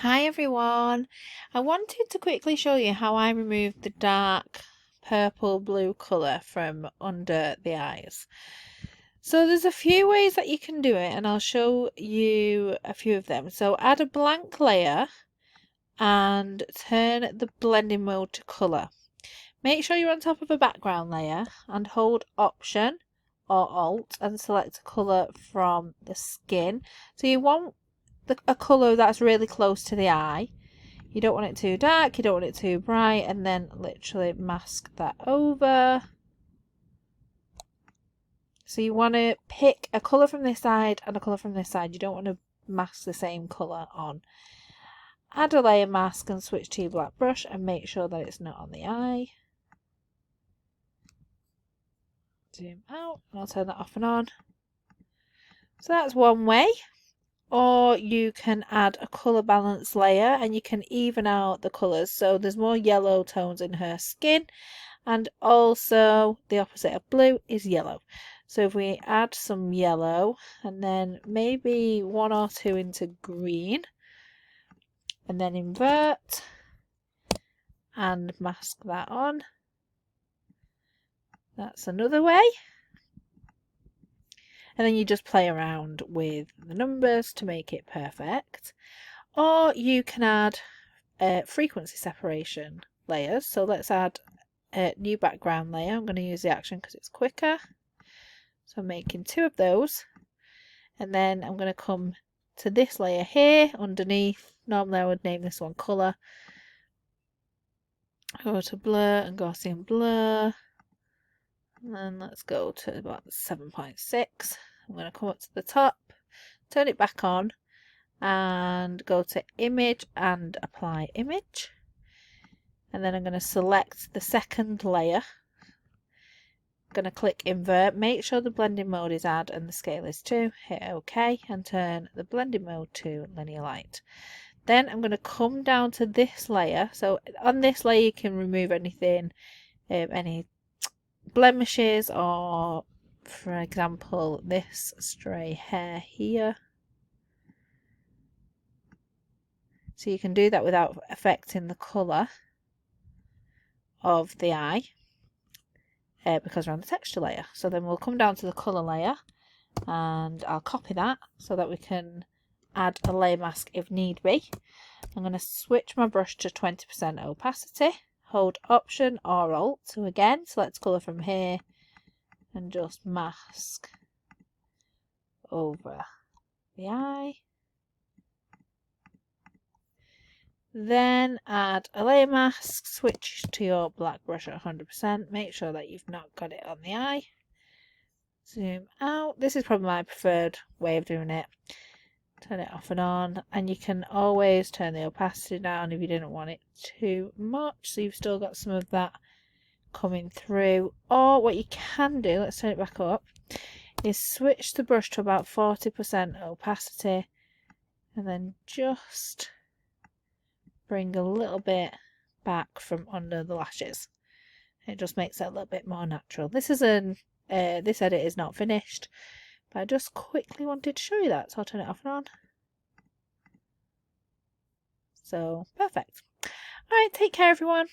Hi everyone, I wanted to quickly show you how I removed the dark purple blue colour from under the eyes. So there's a few ways that you can do it and I'll show you a few of them. So add a blank layer and turn the blending mode to colour. Make sure you're on top of a background layer and hold Option or Alt and select a colour from the skin. So you want a colour that's really close to the eye. You don't want it too dark, you don't want it too bright, and then literally mask that over. So you want to pick a colour from this side and a colour from this side. You don't want to mask the same colour on. Add a layer mask and switch to your black brush and make sure that it's not on the eye. Zoom out and I'll turn that off and on. So that's one way. Or you can add a colour balance layer and you can even out the colours. So there's more yellow tones in her skin, and also the opposite of blue is yellow. So if we add some yellow and then maybe one or two into green and then invert and mask that on. That's another way. And then you just play around with the numbers to make it perfect. Or you can add frequency separation layers. So let's add a new background layer. I'm going to use the action because it's quicker. So I'm making two of those. And then I'm going to come to this layer here underneath. Normally I would name this one colour. Go to blur and Gaussian blur. And then let's go to about 7.6. I'm going to come up to the top, turn it back on, and go to image and apply image. And then I'm going to select the second layer. I'm going to click invert, make sure the blending mode is add and the scale is 2, hit OK and turn the blending mode to linear light. Then I'm going to come down to this layer. So on this layer you can remove anything, any blemishes, or for example this stray hair here. So you can do that without affecting the colour of the eye because we're on the texture layer. So then we'll come down to the colour layer and I'll copy that so that we can add a layer mask if need be. I'm going to switch my brush to 20% opacity, hold Option or Alt to again select colour from here and just mask over the eye. Then add a layer mask, switch to your black brush at 100%, make sure that you've not got it on the eye. Zoom out. This is probably my preferred way of doing it. Turn it off and on, and you can always turn the opacity down if you didn't want it too much, so you've still got some of that coming through. Or what you can do, let's turn it back up, is switch the brush to about 40% opacity and then just bring a little bit back from under the lashes. It just makes it a little bit more natural. This edit is not finished, but I just quickly wanted to show you that, so I'll turn it off and on. So perfect. All right, take care everyone.